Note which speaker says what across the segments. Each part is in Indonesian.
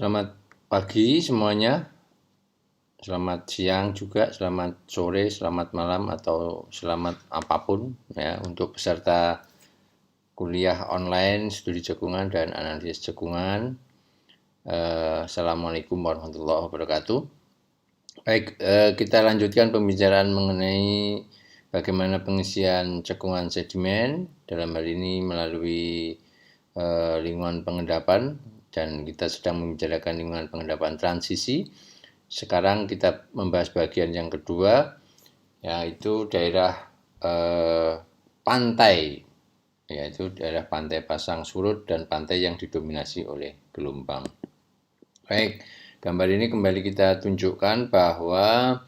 Speaker 1: Selamat pagi semuanya, selamat siang juga, selamat sore, selamat malam, atau selamat apapun ya untuk peserta kuliah online studi cekungan dan analisis cekungan. Assalamualaikum warahmatullahi wabarakatuh. Baik, kita lanjutkan pembicaraan mengenai bagaimana pengisian cekungan sedimen, dalam hal ini melalui lingkungan pengendapan, dan kita sedang membicarakan lingkungan pengendapan transisi. Sekarang kita membahas bagian yang kedua, yaitu daerah pantai, yaitu daerah pantai pasang surut dan pantai yang didominasi oleh gelombang. Baik, gambar ini kembali kita tunjukkan bahwa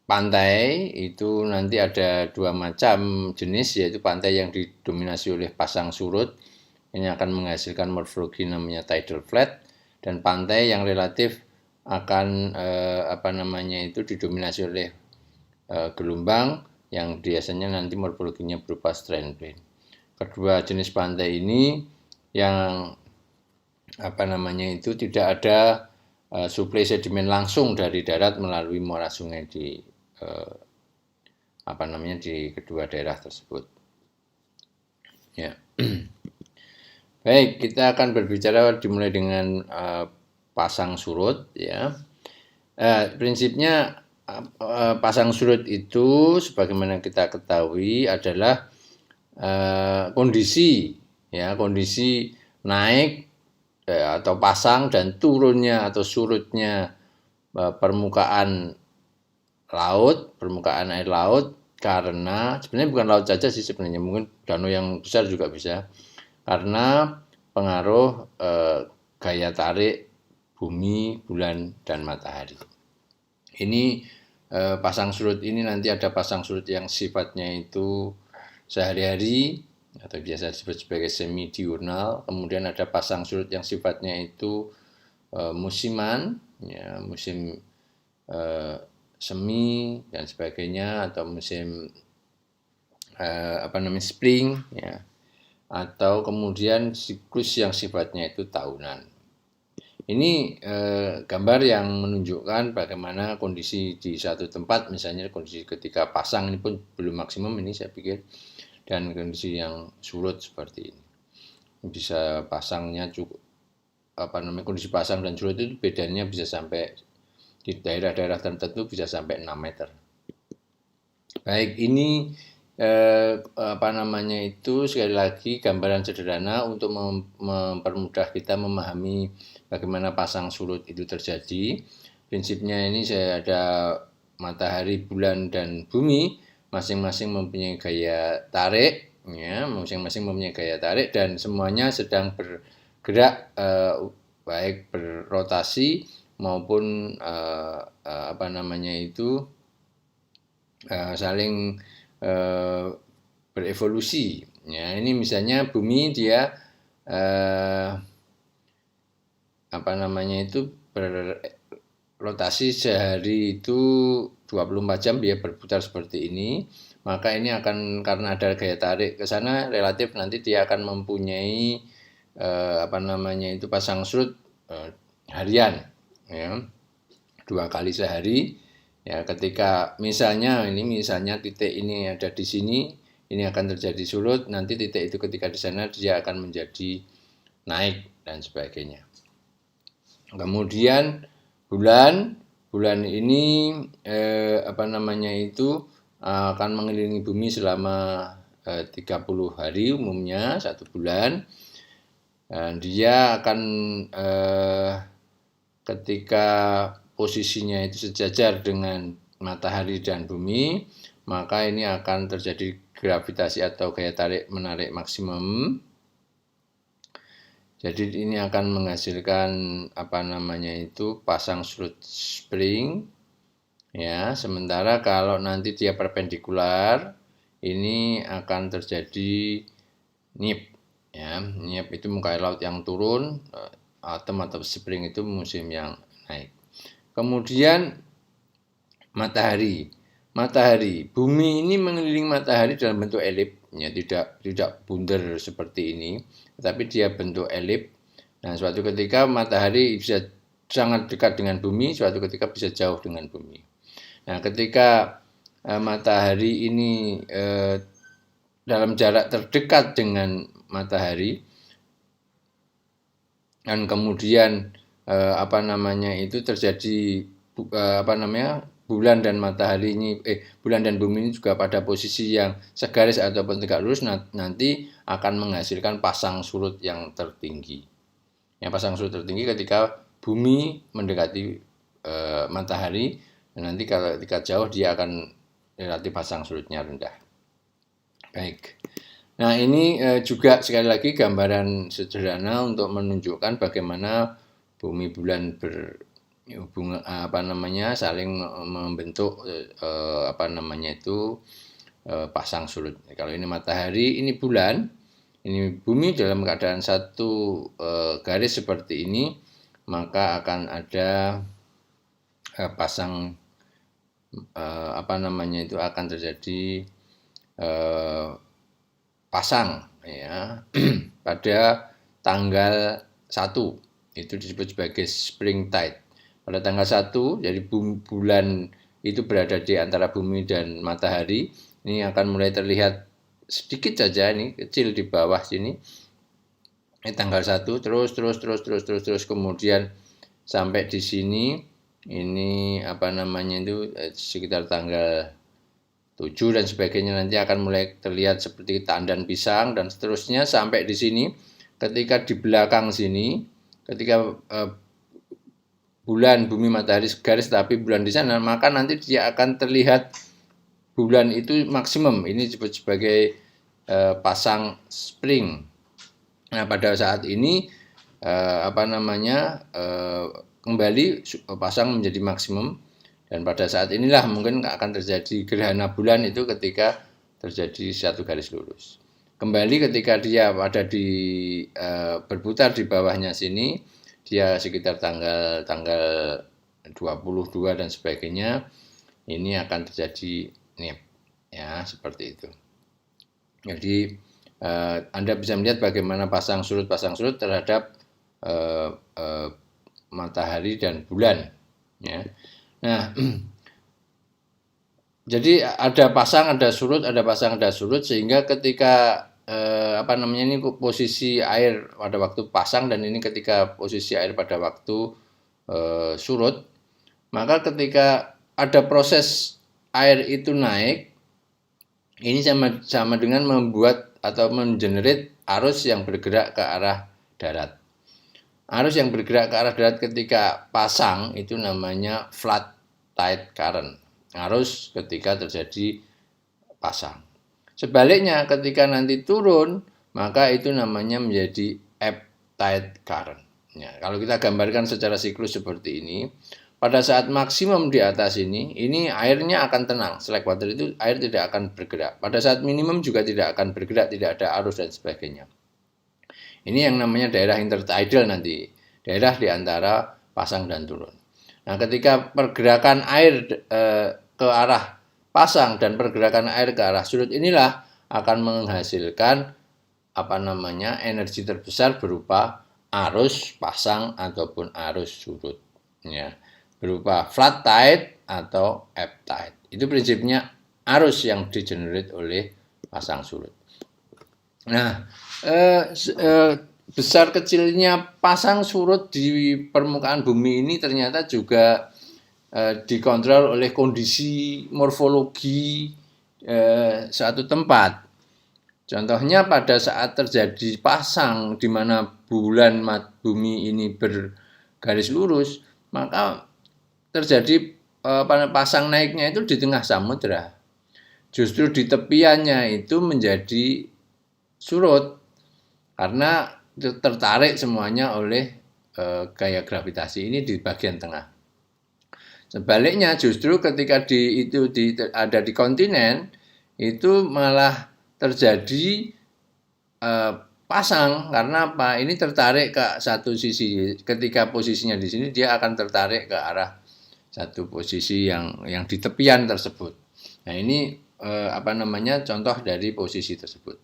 Speaker 1: pantai itu nanti ada dua macam jenis, yaitu pantai yang didominasi oleh pasang surut, ini akan menghasilkan morfologi namanya tidal flat, dan pantai yang relatif akan didominasi oleh gelombang yang biasanya nanti morfologinya berupa strand plane. Kedua jenis pantai ini yang tidak ada suplai sedimen langsung dari darat melalui muara sungai di kedua daerah tersebut. Ya. Baik, kita akan berbicara dimulai dengan pasang surut ya. Prinsipnya pasang surut itu sebagaimana kita ketahui adalah kondisi naik atau pasang dan turunnya atau surutnya permukaan air laut, karena sebenarnya bukan laut saja sih, sebenarnya mungkin danau yang besar juga bisa, karena pengaruh gaya tarik bumi, bulan, dan matahari. Ini pasang surut ini nanti ada pasang surut yang sifatnya itu sehari-hari atau biasa disebut sebagai semi diurnal, kemudian ada pasang surut yang sifatnya itu musiman, ya, musim semi dan sebagainya, atau musim spring ya, atau kemudian siklus yang sifatnya itu tahunan. Ini gambar yang menunjukkan bagaimana kondisi di satu tempat, misalnya kondisi ketika pasang ini pun belum maksimum ini saya pikir, dan kondisi yang surut seperti ini. Bisa pasangnya cukup kondisi pasang dan surut itu bedanya bisa sampai di daerah-daerah tertentu bisa sampai 6 meter. Baik, ini sekali lagi gambaran sederhana untuk mempermudah kita memahami bagaimana pasang surut itu terjadi. Prinsipnya ini saya ada matahari, bulan, dan bumi, masing-masing mempunyai gaya tarik, ya, dan semuanya sedang bergerak baik berrotasi maupun saling berevolusi. Ya, ini misalnya bumi dia berrotasi sehari itu 24 jam dia berputar seperti ini, maka ini akan, karena ada gaya tarik ke sana, relatif nanti dia akan mempunyai pasang surut harian, ya, 2 kali sehari. Ya, ketika misalnya titik ini ada di sini, ini akan terjadi surut, nanti titik itu ketika di sana dia akan menjadi naik dan sebagainya. Kemudian bulan ini akan mengelilingi bumi selama 30 hari umumnya, 1 bulan. Dan dia akan ketika posisinya itu sejajar dengan matahari dan bumi, maka ini akan terjadi gravitasi atau gaya tarik menarik maksimum. Jadi ini akan menghasilkan pasang surut spring, ya. Sementara kalau nanti dia perpendikular, ini akan terjadi nip, ya. Nip itu muka air laut yang turun, autumn atau spring itu musim yang naik. Kemudian matahari, bumi ini mengelilingi matahari dalam bentuk elip, ya, tidak bundar seperti ini, tapi dia bentuk elip Nah, suatu ketika matahari bisa sangat dekat dengan bumi, suatu ketika bisa jauh dengan bumi. Nah, ketika matahari ini dalam jarak terdekat dengan matahari dan kemudian itu terjadi bulan dan matahari ini bulan dan bumi ini juga pada posisi yang segaris ataupun tegak lurus, nanti akan menghasilkan pasang surut yang tertinggi. Yang pasang surut tertinggi ketika bumi mendekati matahari, dan nanti ketika jauh dia akan relatif pasang surutnya rendah. Baik. Nah, ini juga sekali lagi gambaran sederhana untuk menunjukkan bagaimana bumi bulan berhubungan saling membentuk pasang surut. Kalau ini matahari, ini bulan, ini bumi dalam keadaan satu garis seperti ini, maka akan ada pasang akan terjadi pasang ya pada tanggal 1, itu disebut sebagai spring tide. Pada tanggal 1, jadi bulan itu berada di antara bumi dan matahari, ini akan mulai terlihat sedikit saja, ini kecil di bawah sini. Ini tanggal 1 terus kemudian sampai di sini, ini sekitar tanggal 7 dan sebagainya, nanti akan mulai terlihat seperti tandan pisang dan seterusnya sampai di sini. Ketika di belakang sini, ketika bulan, bumi, matahari segaris tapi bulan di sana, maka nanti dia akan terlihat bulan itu maksimum. Ini disebut sebagai pasang spring. Nah, pada saat ini kembali pasang menjadi maksimum. Dan pada saat inilah mungkin akan terjadi gerhana bulan, itu ketika terjadi satu garis lurus. Kembali ketika dia ada berputar di bawahnya sini, dia sekitar tanggal 22 dan sebagainya, ini akan terjadi nip, ya seperti itu. Jadi Anda bisa melihat bagaimana pasang surut terhadap matahari dan bulan, ya. Nah, jadi ada pasang, ada surut, ada pasang, ada surut, sehingga ketika ini posisi air pada waktu pasang dan ini ketika posisi air pada waktu surut, maka ketika ada proses air itu naik, ini sama dengan membuat atau mengenerate arus yang bergerak ke arah darat. Arus yang bergerak ke arah darat ketika pasang itu namanya flat tide current, arus ketika terjadi pasang. Sebaliknya ketika nanti turun, maka itu namanya menjadi ebb tide current. Ya, kalau kita gambarkan secara siklus seperti ini, pada saat maksimum di atas ini airnya akan tenang, slack water itu air tidak akan bergerak. Pada saat minimum juga tidak akan bergerak, tidak ada arus dan sebagainya. Ini yang namanya daerah intertidal nanti, daerah di antara pasang dan turun. Nah, ketika pergerakan air ke arah pasang dan pergerakan air ke arah surut, inilah akan menghasilkan energi terbesar berupa arus pasang ataupun arus surut, ya, berupa flat tide atau ebb tide. Itu prinsipnya arus yang digenerate oleh pasang surut. Nah, besar kecilnya pasang surut di permukaan bumi ini ternyata juga dikontrol oleh kondisi morfologi suatu tempat. Contohnya pada saat terjadi pasang di mana bulan bumi ini bergaris lurus, maka terjadi pasang naiknya itu di tengah samudra. Justru di tepiannya itu menjadi surut karena tertarik semuanya oleh gaya gravitasi ini di bagian tengah. Sebaliknya justru ketika ada di kontinen, itu malah terjadi pasang. Karena apa? Ini tertarik ke satu sisi. Ketika posisinya di sini, dia akan tertarik ke arah satu posisi yang di tepian tersebut. Nah, ini contoh dari posisi tersebut.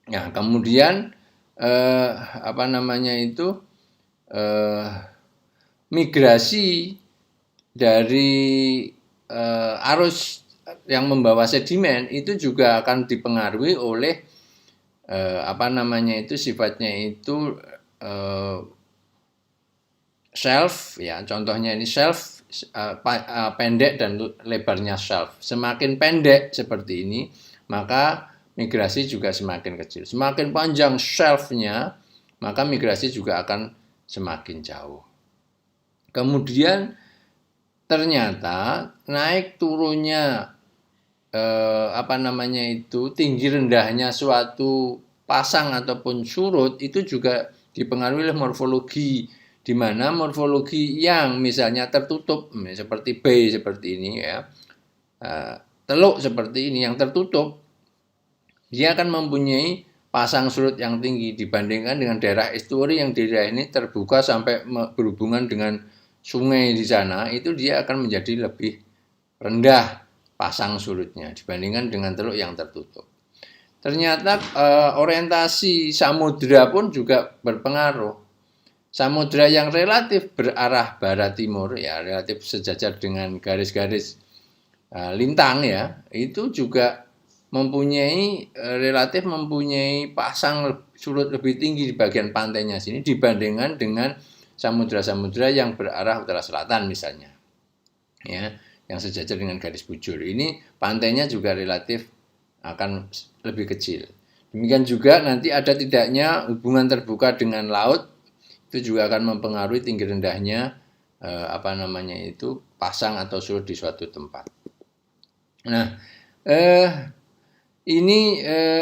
Speaker 1: Nah, kemudian apa namanya itu migrasi dari arus yang membawa sedimen itu juga akan dipengaruhi oleh apa namanya itu sifatnya itu shelf ya, contohnya ini shelf pendek dan lebarnya shelf. Semakin pendek seperti ini, maka migrasi juga semakin kecil. Semakin panjang shelf-nya, maka migrasi juga akan semakin jauh. Kemudian ternyata naik turunnya apa namanya itu tinggi rendahnya suatu pasang ataupun surut itu juga dipengaruhi oleh morfologi, di mana morfologi yang misalnya tertutup seperti B seperti ini ya, teluk seperti ini yang tertutup, dia akan mempunyai pasang surut yang tinggi dibandingkan dengan daerah estuary yang daerah ini terbuka sampai berhubungan dengan sungai di sana, itu dia akan menjadi lebih rendah pasang surutnya dibandingkan dengan teluk yang tertutup. Ternyata orientasi samudra pun juga berpengaruh. Samudra yang relatif berarah barat timur ya, relatif sejajar dengan garis-garis lintang ya, itu juga relatif mempunyai pasang surut lebih tinggi di bagian pantainya sini dibandingkan dengan samudra-samudra yang berarah utara selatan misalnya. Ya, yang sejajar dengan garis bujur. Ini pantainya juga relatif akan lebih kecil. Demikian juga nanti ada tidaknya hubungan terbuka dengan laut, itu juga akan mempengaruhi tinggi rendahnya apa namanya itu pasang atau surut di suatu tempat. Nah, ini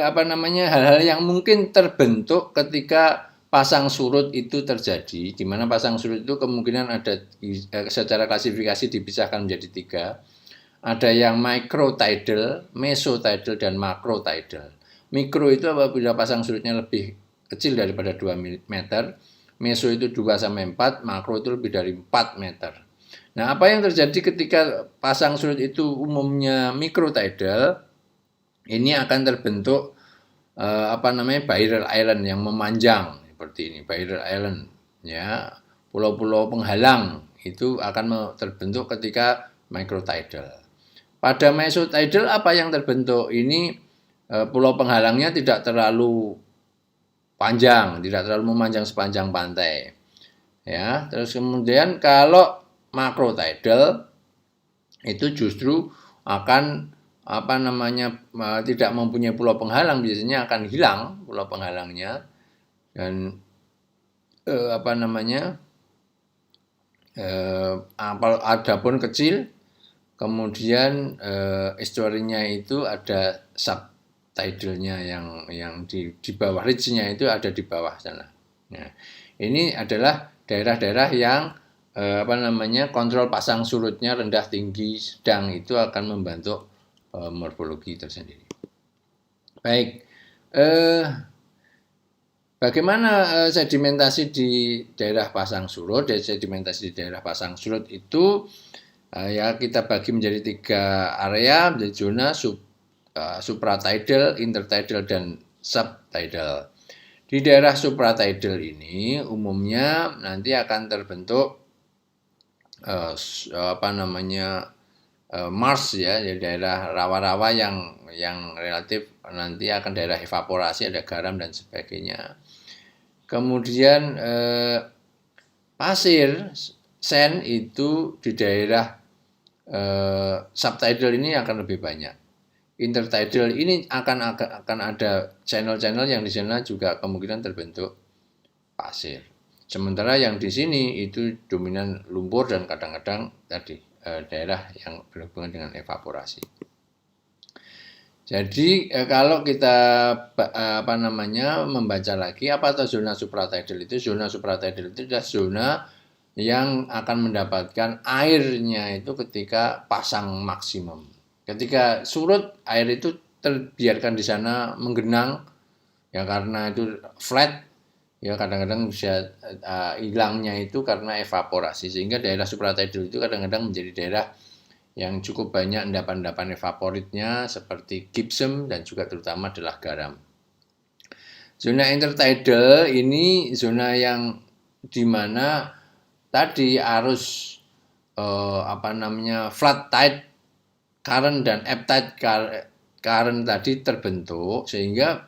Speaker 1: apa namanya hal-hal yang mungkin terbentuk ketika pasang surut itu terjadi, di mana pasang surut itu kemungkinan ada secara klasifikasi dipisahkan menjadi 3. Ada yang microtidal, mesotidal, dan macrotidal. Mikro itu apabila pasang surutnya lebih kecil daripada 2 meter, meso itu 2-4, makro itu lebih dari 4 meter. Nah, apa yang terjadi ketika pasang surut itu umumnya microtidal, ini akan terbentuk apa namanya barrier island yang memanjang seperti ini, barrier island ya, pulau-pulau penghalang itu akan terbentuk ketika microtidal. Pada mesotidal apa yang terbentuk? Ini pulau penghalangnya tidak terlalu panjang, tidak terlalu memanjang sepanjang pantai. Ya, terus kemudian kalau macrotidal itu justru akan apa namanya tidak mempunyai pulau penghalang, biasanya akan hilang pulau penghalangnya dan apa namanya adapun kecil, kemudian estuary-nya itu ada subtidalnya yang di bawah ridge-nya itu ada di bawah sana. Nah, ini adalah daerah-daerah yang apa namanya kontrol pasang surutnya rendah, tinggi, sedang itu akan membentuk morfologi tersendiri. Baik, bagaimana sedimentasi di daerah pasang surut? Sedimentasi di daerah pasang surut itu ya kita bagi menjadi 3 area, menjadi zona supratidal, intertidal, dan subtidal. Di daerah supratidal ini umumnya nanti akan terbentuk apa namanya Mars ya, di daerah rawa-rawa yang relatif nanti akan daerah evaporasi, ada garam dan sebagainya. Kemudian pasir sand itu di daerah subtidal ini akan lebih banyak. Intertidal ini akan ada channel-channel yang di sana juga kemungkinan terbentuk pasir. Sementara yang di sini itu dominan lumpur dan kadang-kadang tadi daerah yang berhubungan dengan evaporasi. Jadi kalau kita apa namanya membaca lagi apa itu zona supratidal itu? Zona supratidal itu adalah zona yang akan mendapatkan airnya itu ketika pasang maksimum. Ketika surut, air itu terbiarkan di sana menggenang ya karena itu flat ya, kadang-kadang bisa hilangnya itu karena evaporasi, sehingga daerah supratidal itu kadang-kadang menjadi daerah yang cukup banyak endapan-endapan evaporitnya seperti gypsum dan juga terutama adalah garam. Zona intertidal ini zona yang dimana tadi arus flat tide current dan ebb tide current tadi terbentuk, sehingga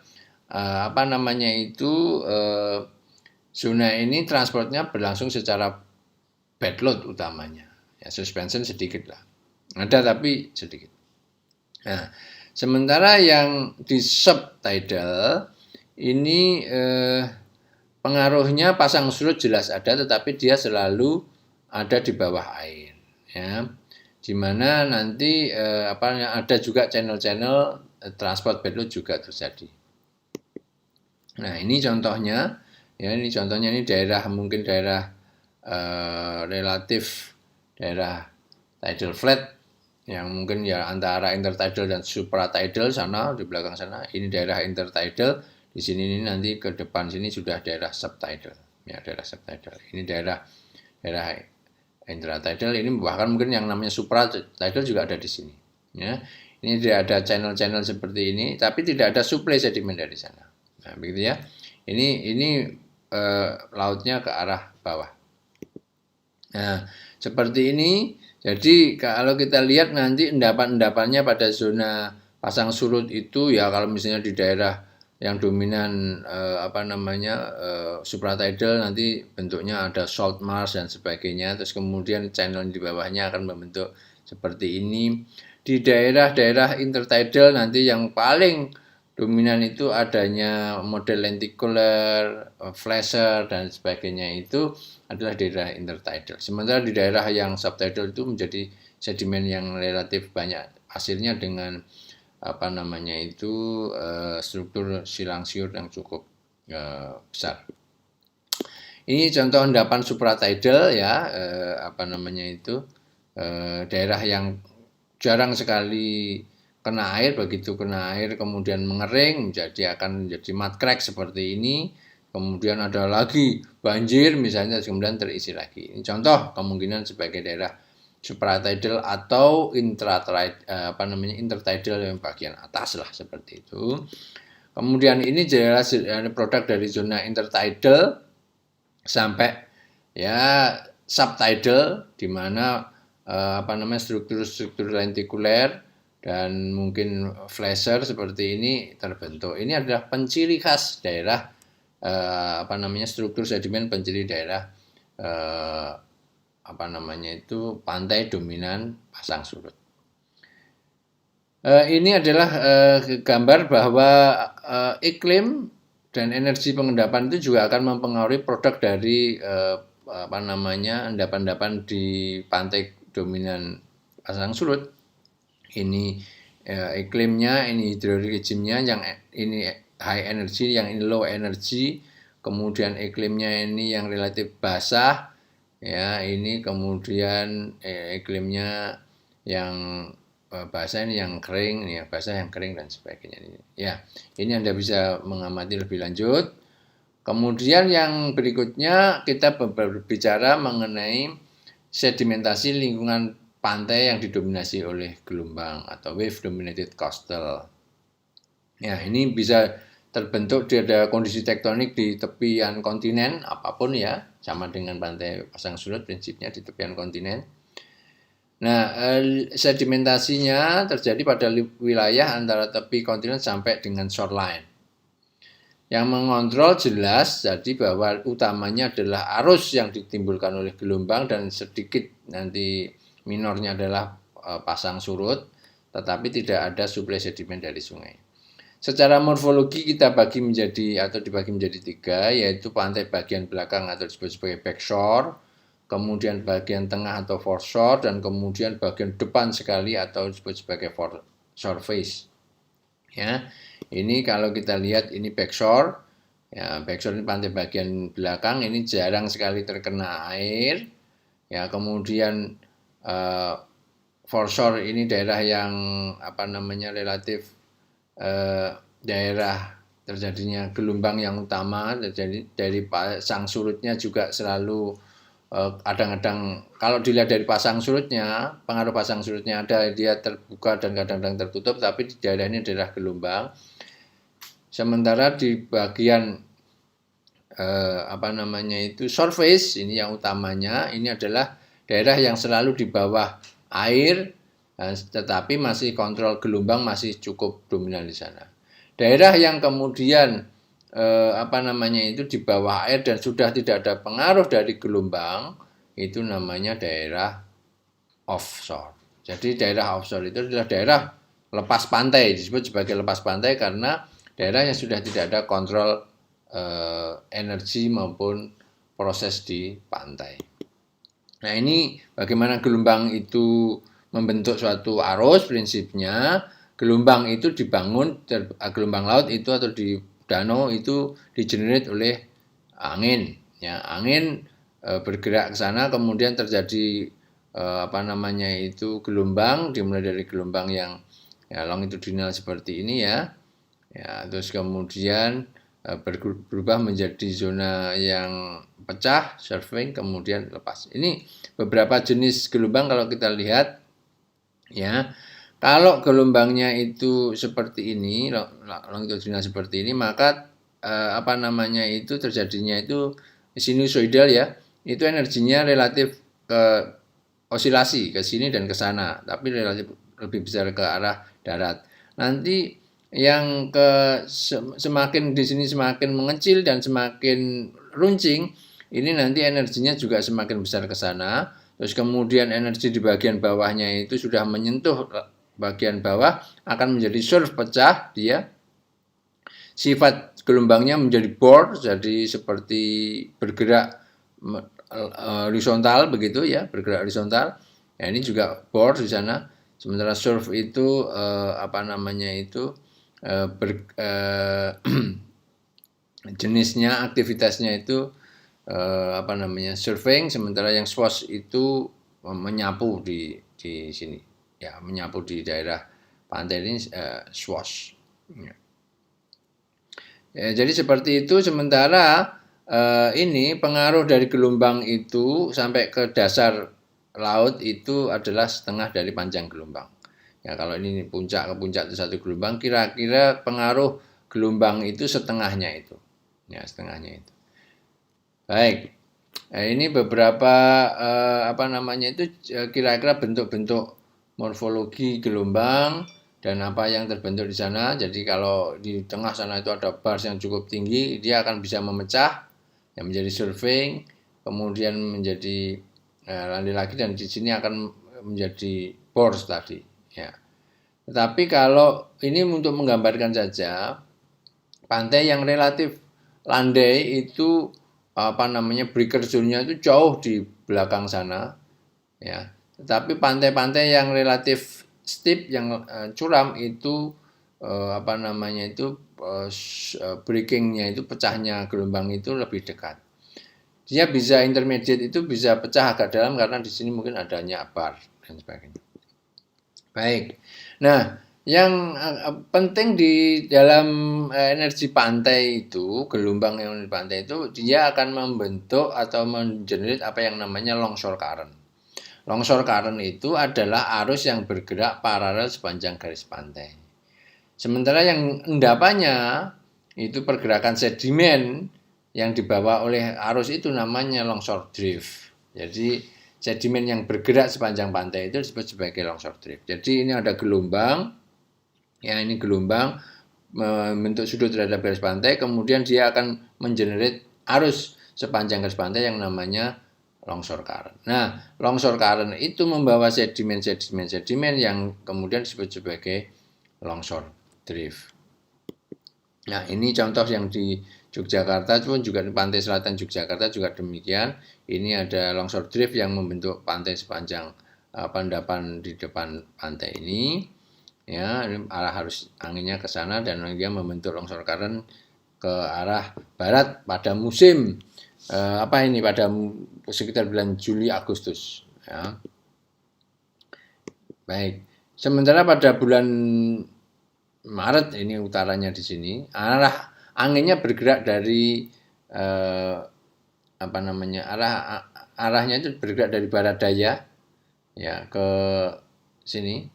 Speaker 1: zona ini transportnya berlangsung secara bad load utamanya. Ya, suspension sedikit lah, ada tapi sedikit. Nah, sementara yang di subtidal ini pengaruhnya pasang surut jelas ada, tetapi dia selalu ada di bawah air, ya. Di mana nanti ada juga channel-channel transport bad load juga terjadi. Nah, ini contohnya, ya, ini daerah mungkin daerah relatif daerah tidal flat yang mungkin ya antara intertidal dan supratidal sana di belakang sana. Ini daerah intertidal. Di sini ini nanti ke depan sini sudah daerah subtidal, ya, daerah subtidal. Ini daerah intratidal, ini bahkan mungkin yang namanya supratidal juga ada di sini, ya. Ini tidak ada channel-channel seperti ini, tapi tidak ada suplai sedimen dari sana. Nah, begitu ya. Ini lautnya ke arah bawah. Nah, seperti ini. Jadi kalau kita lihat nanti endapan-endapannya pada zona pasang surut itu, ya, kalau misalnya di daerah yang dominan supratidal, nanti bentuknya ada salt marsh dan sebagainya. Terus kemudian channel di bawahnya akan membentuk seperti ini. Di daerah-daerah intertidal nanti yang paling dominan itu adanya model lenticular, flasher dan sebagainya, itu adalah daerah intertidal. Sementara di daerah yang subtidal itu menjadi sedimen yang relatif banyak hasilnya dengan struktur silang siur yang cukup besar. Ini contoh endapan supratidal, ya, daerah yang jarang sekali kena air. Begitu kena air kemudian mengering akan menjadi mud crack seperti ini. Kemudian ada lagi banjir misalnya, kemudian terisi lagi. Ini contoh kemungkinan sebagai daerah supratidal atau intertidal yang bagian atas lah, seperti itu. Kemudian ini jelas produk dari zona intertidal sampai ya subtidal, di mana struktur-struktur lentikuler dan mungkin flasher seperti ini terbentuk. Ini adalah penciri khas daerah struktur sedimen penciri daerah pantai dominan pasang surut. Ini adalah gambar bahwa iklim dan energi pengendapan itu juga akan mempengaruhi produk dari endapan-endapan di pantai dominan pasang surut. Ini iklimnya, ini hidrolik regime-nya, yang ini high energy, yang ini low energy. Kemudian iklimnya ini yang relatif basah, ya, ini kemudian iklimnya yang basah, ini yang kering, ini ya, basah yang kering dan sebagainya. Ya, ini Anda bisa mengamati lebih lanjut. Kemudian yang berikutnya kita berbicara mengenai sedimentasi lingkungan pantai yang didominasi oleh gelombang atau wave dominated coastal. Ya, ini bisa terbentuk ada kondisi tektonik di tepian kontinen apapun, ya, sama dengan pantai pasang surut prinsipnya di tepian kontinen. Nah, sedimentasinya terjadi pada wilayah antara tepi kontinen sampai dengan shoreline. Yang mengontrol jelas jadi bahwa utamanya adalah arus yang ditimbulkan oleh gelombang dan sedikit nanti minornya adalah pasang surut, tetapi tidak ada suplai sedimen dari sungai. Secara morfologi kita dibagi menjadi 3, yaitu pantai bagian belakang atau disebut sebagai backshore, kemudian bagian tengah atau foreshore, dan kemudian bagian depan sekali atau disebut sebagai shore face. Ya, ini kalau kita lihat ini backshore, ya, backshore ini pantai bagian belakang, ini jarang sekali terkena air. Ya, kemudian foreshore ini daerah yang relatif daerah terjadinya gelombang yang utama, terjadi dari pasang surutnya juga selalu kadang-kadang kalau dilihat dari pasang surutnya, pengaruh pasang surutnya ada, dia terbuka dan kadang-kadang tertutup, tapi di daerah ini adalah gelombang. Sementara di bagian surface ini yang utamanya ini adalah daerah yang selalu di bawah air, tetapi masih kontrol gelombang masih cukup dominan di sana. Daerah yang kemudian di bawah air dan sudah tidak ada pengaruh dari gelombang, itu namanya daerah offshore. Jadi daerah offshore itu adalah daerah lepas pantai, disebut sebagai lepas pantai karena daerah yang sudah tidak ada kontrol energi maupun proses di pantai. Nah, ini bagaimana gelombang itu membentuk suatu arus. Prinsipnya gelombang itu dibangun, gelombang laut itu atau di danau itu digenerate oleh angin. Ya, angin bergerak ke sana, kemudian terjadi gelombang, dimulai dari gelombang yang longitudinal seperti ini ya. Ya, terus kemudian berubah menjadi zona yang pecah, surfing, kemudian lepas. Ini beberapa jenis gelombang kalau kita lihat ya. Kalau gelombangnya itu seperti ini, longitudinal seperti ini, maka terjadinya itu sinusoidal ya. Itu energinya relatif ke osilasi ke sini dan ke sana, tapi relatif lebih besar ke arah darat. Nanti yang semakin di sini semakin mengecil dan semakin runcing, ini nanti energinya juga semakin besar ke sana. Terus kemudian energi di bagian bawahnya itu sudah menyentuh bagian bawah, akan menjadi surf pecah dia. Sifat gelombangnya menjadi bore, jadi seperti bergerak horizontal begitu ya, bergerak horizontal. Ya, ini juga bore di sana. Sementara surf itu jenisnya, aktivitasnya itu surfing, sementara yang swash itu menyapu di sini ya, menyapu di daerah pantai ini swash ya. Ya, jadi seperti itu. Sementara ini pengaruh dari gelombang itu sampai ke dasar laut itu adalah setengah dari panjang gelombang. Ya, kalau ini puncak ke puncak itu satu gelombang, kira-kira pengaruh gelombang itu setengahnya itu. Ya, setengahnya itu. Baik. Nah, ini beberapa kira-kira bentuk-bentuk morfologi gelombang dan apa yang terbentuk di sana. Jadi kalau di tengah sana itu ada bars yang cukup tinggi, dia akan bisa memecah yang menjadi surfing, kemudian menjadi landai lagi, dan di sini akan menjadi bars tadi ya. Tetapi kalau ini untuk menggambarkan saja, pantai yang relatif landai itu breaker zone-nya itu jauh di belakang sana ya. Tetapi pantai-pantai yang relatif steep, yang curam itu breakingnya itu, pecahnya gelombang itu lebih dekat. Dia bisa intermediate, itu bisa pecah agak dalam karena di sini mungkin adanya bar dan sebagainya. Baik. Nah, yang penting di dalam energi pantai itu, gelombang yang di pantai itu, dia akan membentuk atau mengenerate apa yang namanya longshore current. Longshore current itu adalah arus yang bergerak paralel sepanjang garis pantai. Sementara yang endapannya itu pergerakan sedimen yang dibawa oleh arus itu namanya longshore drift. Jadi sedimen yang bergerak sepanjang pantai itu disebut sebagai longshore drift. Jadi ini ada gelombang, ya ini gelombang membentuk sudut terhadap garis pantai, kemudian dia akan mengenerate arus sepanjang garis pantai yang namanya longshore current. Nah, longshore current itu membawa sedimen yang kemudian disebut sebagai longshore drift. Nah, ini contoh yang di Yogyakarta pun juga, di pantai selatan Yogyakarta juga demikian. Ini ada longshore drift yang membentuk pantai sepanjang endapan di depan pantai ini. Ya, arah harus anginnya ke sana dan dia membentuk longshore current ke arah barat pada musim pada sekitar bulan Juli Agustus ya. Baik. Sementara pada bulan Maret, ini utaranya di sini, arah anginnya bergerak dari arahnya itu bergerak dari barat daya ya ke sini,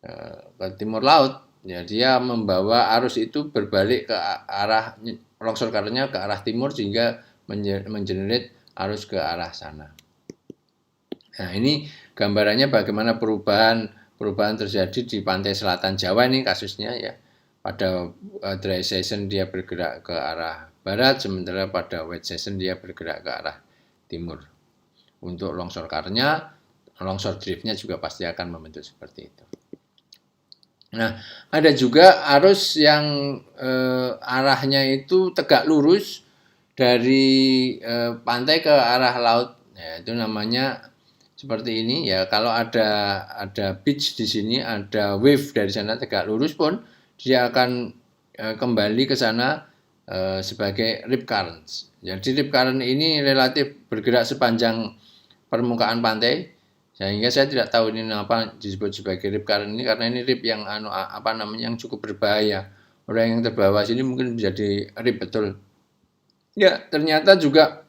Speaker 1: ke timur laut Ya, dia membawa arus itu berbalik ke arah longsor karena ke arah timur sehingga mengenerate arus ke arah sana. Nah, ini gambarannya bagaimana perubahan terjadi di pantai selatan Jawa ini kasusnya ya. Pada dry season dia bergerak ke arah barat, sementara pada wet season dia bergerak ke arah timur. Untuk longsor karnya, longsor driftnya juga pasti akan membentuk seperti itu. Nah, ada juga arus yang arahnya itu tegak lurus dari pantai ke arah laut. Ya, itu namanya seperti ini ya. Kalau ada beach di sini, ada wave dari sana tegak lurus pun dia akan kembali ke sana sebagai rip currents. Jadi rip current ini relatif bergerak sepanjang permukaan pantai. Sehingga saya tidak tahu ini apa disebut sebagai rip current ini karena ini rip yang yang cukup berbahaya. Orang yang terbawa sini mungkin menjadi rip betul. Ya, ternyata juga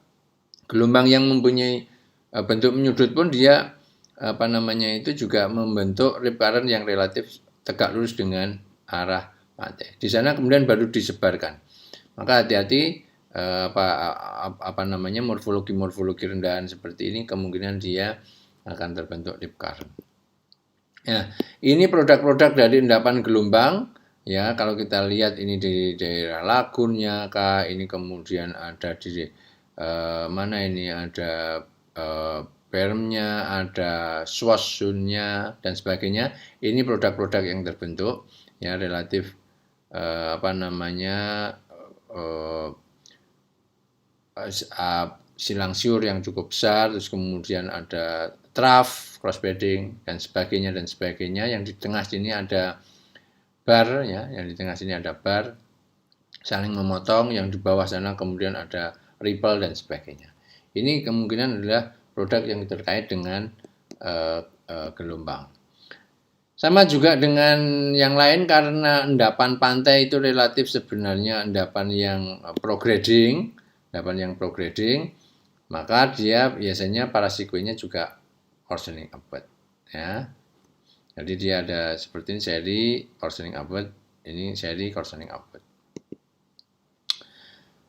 Speaker 1: gelombang yang mempunyai bentuk menyudut pun dia itu juga membentuk rip current yang relatif tegak lurus dengan arah pantai. Di sana kemudian baru disebarkan. Maka hati-hati morfologi rendahan seperti ini kemungkinan dia akan terbentuk rip current. Ya, ini produk-produk dari endapan gelombang. Ya, kalau kita lihat ini di daerah lagunnya kah, ini kemudian ada di mana ini ada bermnya, ada swashunnya dan sebagainya. Ini produk-produk yang terbentuk ya relatif silang siur yang cukup besar, terus kemudian ada trough, crossbedding dan sebagainya. Yang di tengah sini ada bar ya, yang di tengah sini ada bar saling memotong, yang di bawah sana kemudian ada ripple dan sebagainya. Ini kemungkinan adalah produk yang terkait dengan gelombang. Sama juga dengan yang lain karena endapan pantai itu relatif sebenarnya endapan yang prograding, maka dia biasanya parasikuinya juga coarsening upward ya. Jadi dia ada seperti ini seri coarsening upward, ini seri coarsening upward.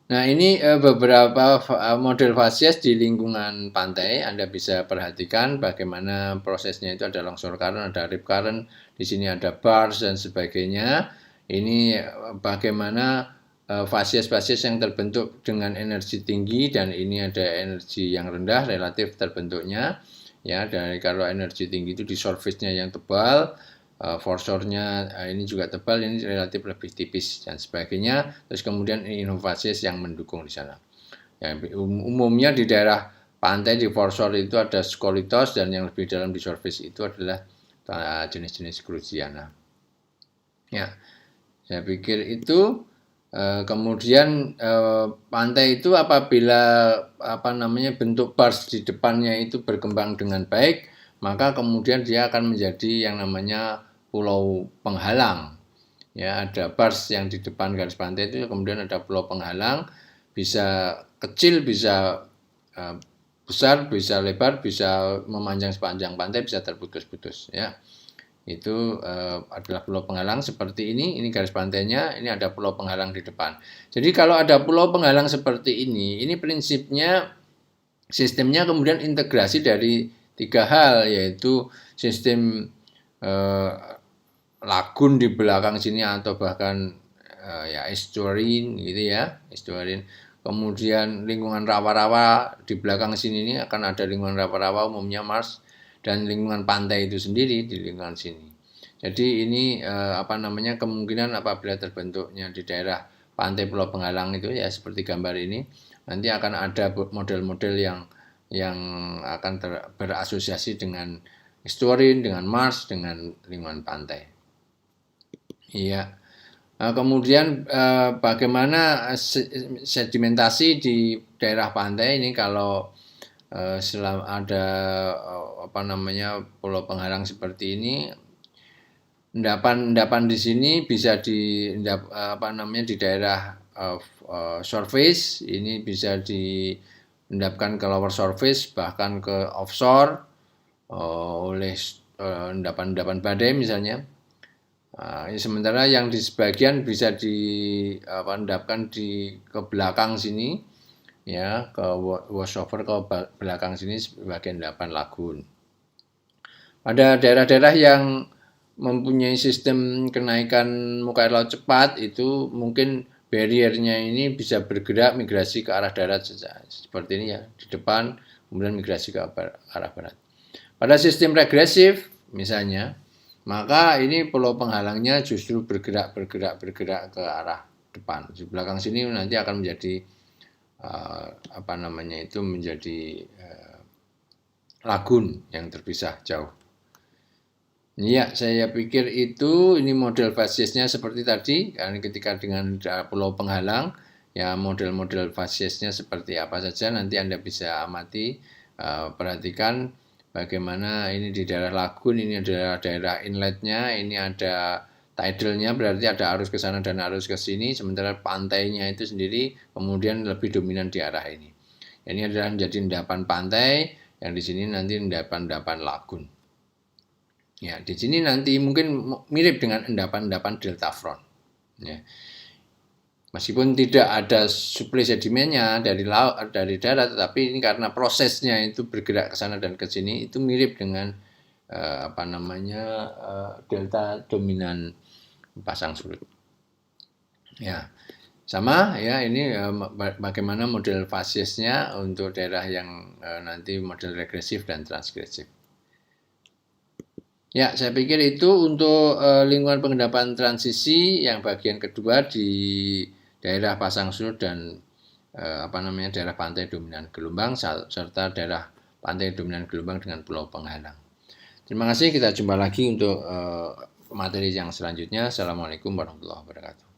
Speaker 1: Nah, ini beberapa model fasies di lingkungan pantai. Anda bisa perhatikan bagaimana prosesnya itu ada longsor current, ada rip current, di sini ada bars dan sebagainya. Ini bagaimana fasies-fasies yang terbentuk dengan energi tinggi dan ini ada energi yang rendah relatif terbentuknya. Ya, dari kalau energi tinggi itu di surface-nya yang tebal, forsornya ini juga tebal, ini relatif lebih tipis dan sebagainya. Terus kemudian inovasi yang mendukung di sana. Ya, umumnya di daerah pantai di forsor itu ada skolitos dan yang lebih dalam di surface itu adalah jenis-jenis cruziana. Ya, saya pikir itu. Kemudian pantai itu apabila bentuk bars di depannya itu berkembang dengan baik, maka kemudian dia akan menjadi yang namanya pulau penghalang. Ya, ada bars yang di depan garis pantai itu kemudian ada pulau penghalang, bisa kecil, bisa besar, bisa lebar, bisa memanjang sepanjang pantai, bisa terputus-putus ya. Itu adalah pulau penghalang seperti ini garis pantainya, ini ada pulau penghalang di depan. Jadi kalau ada pulau penghalang seperti ini prinsipnya sistemnya kemudian integrasi dari 3 hal, yaitu sistem lagun di belakang sini atau bahkan estuarine gitu ya, estuarine. Kemudian lingkungan rawa-rawa di belakang sini ini akan ada lingkungan rawa-rawa umumnya Mars dan lingkungan pantai itu sendiri di lingkungan sini. Jadi ini kemungkinan apabila terbentuknya di daerah pantai Pulau Penghalang itu ya seperti gambar ini, nanti akan ada model-model yang akan berasosiasi dengan estuarine, dengan Mars, dengan lingkungan pantai. Iya. Kemudian bagaimana sedimentasi di daerah pantai ini kalau selama ada pulau penghalang seperti ini, endapan di sini bisa di daerah surface, ini bisa diendapkan ke lower surface bahkan ke offshore oleh endapan badai misalnya. Sementara yang di sebagian bisa endapkan ke belakang sini, ya, ke washover ke belakang sini sebagai endapan lagun. Pada daerah-daerah yang mempunyai sistem kenaikan muka air laut cepat, itu mungkin barriernya ini bisa bergerak migrasi ke arah darat seperti ini ya, di depan kemudian migrasi ke arah barat. Pada sistem regresif misalnya, maka ini pulau penghalangnya justru bergerak ke arah depan. Di belakang sini nanti akan menjadi menjadi lagun yang terpisah jauh. Ya, saya pikir ini model fasisnya seperti tadi, karena ketika dengan pulau penghalang, ya model-model fasisnya seperti apa saja nanti Anda bisa amati, perhatikan bagaimana ini di daerah lagun, ini adalah daerah inletnya, ini ada tidalnya, berarti ada arus ke sana dan arus ke sini, sementara pantainya itu sendiri kemudian lebih dominan di arah ini. Ini adalah menjadi endapan pantai, yang di sini nanti endapan lagun. Ya, di sini nanti mungkin mirip dengan endapan delta front. Ya. Meskipun tidak ada suplai sedimennya dari laut, dari darat, tetapi ini karena prosesnya itu bergerak ke sana dan ke sini, itu mirip dengan delta dominan pasang surut. Ya, sama ya, ini bagaimana model fasisnya untuk daerah yang nanti model regresif dan transgresif. Ya, saya pikir itu untuk lingkungan pengendapan transisi yang bagian kedua di daerah pasang surut dan daerah pantai dominan gelombang serta daerah pantai dominan gelombang dengan pulau penghalang. Terima kasih, kita jumpa lagi untuk materi yang selanjutnya. Assalamualaikum warahmatullahi wabarakatuh.